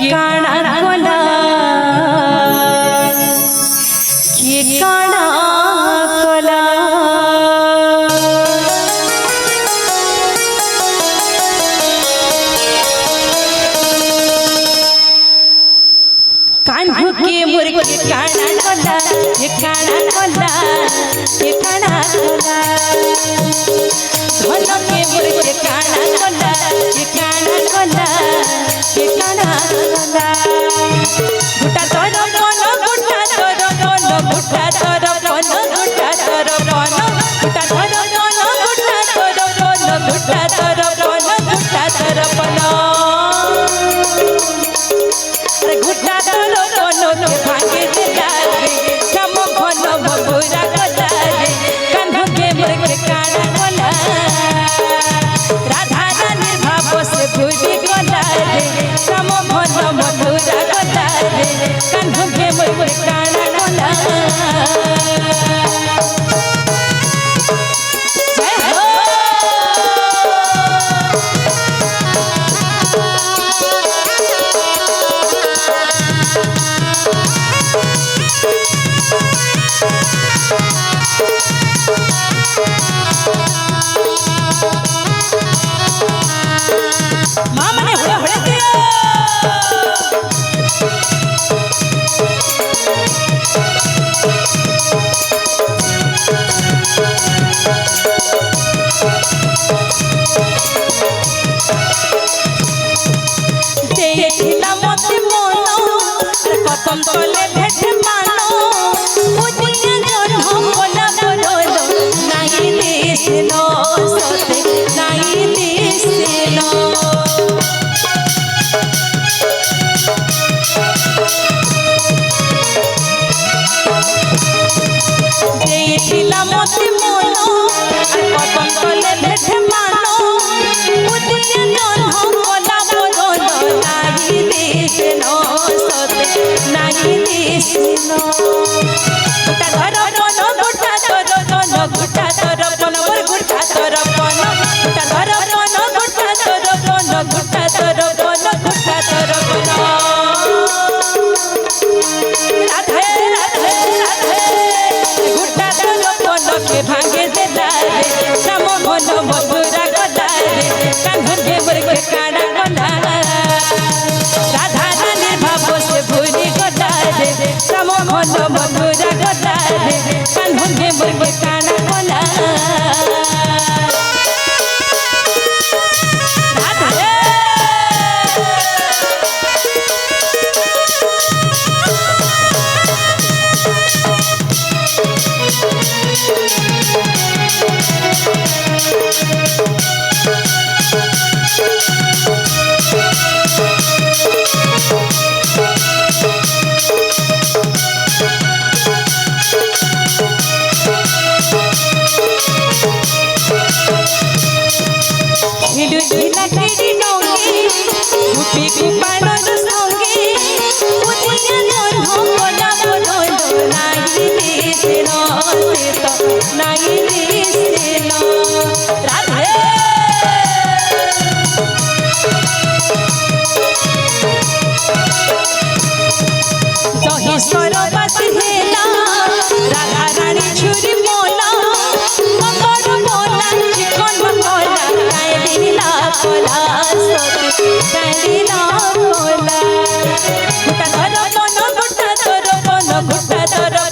काना कोला के काना कोला कान्हू के मुर्ग के काना कोला के काना कोला के काना कोला धोलो के मुर्ग के काना कोला के काना कोला के काना कोला गुटा तोरो कोनो गुटा तोरो कोनो गुटा तोरो कोनो गुटा तोरो कोनो गुटा तोरो कोनो गुटा तोरो कोनो गुटा तोरो कोनो गुटा तोरो कोनो अरे गुटा तोरो कोनो के भागे दिला रे कम कोनो बबुरा कोला रे कान्हू के मुर्ग के काना कोला राधा रानी भाव से भूली कोला रे कम कोनो बबुरा कोला रे कान्हू के मुर्ग के काना कोला जय हो मामा ने हुआ हुआ दिया देखिला मते मोनो कतम तले भेटे मानो उदिया जन्म कोला बोलो नाही दिसलो सते नाही दिसलो देखिला मते मोनो कतम तले भेटे मानो उदिया जन्म कोला बोलो नाही दिसलो सते नाही दिसलो गुटा धरो कोनो गुटा तोरो कोनो गुटा तोरो कोनो गुटा तोरो कोनो गुटा धरो कोनो गुटा तोरो कोनो गुटा तोरो कोनो गुटा तोरो कोनो राधे राधे राधे गुटा तोरो कोनो के भागे देला रे श्याम कोनो मधुरा कोला रे कान्हू के मुर्ग के काना कोला राधा रानी भाव से भूली कोला रे श्याम कोनो मधुरा कोला रे कान्हू के मुर्ग के काना कोला राधे हिडू झिला केडी नोगे गुपी गुपानो संगे उदिया जन्म कोला बोलो नाही दिसलो तो नाही दिसलो राधे दही सरबत हेला राधा रानी छुरी मोला मकर मोला चिकन मोला कायलीला कोला सोती कायलीला कोला गुटा धरो कोनो गुटा तोरो कोनो गुटा तोरो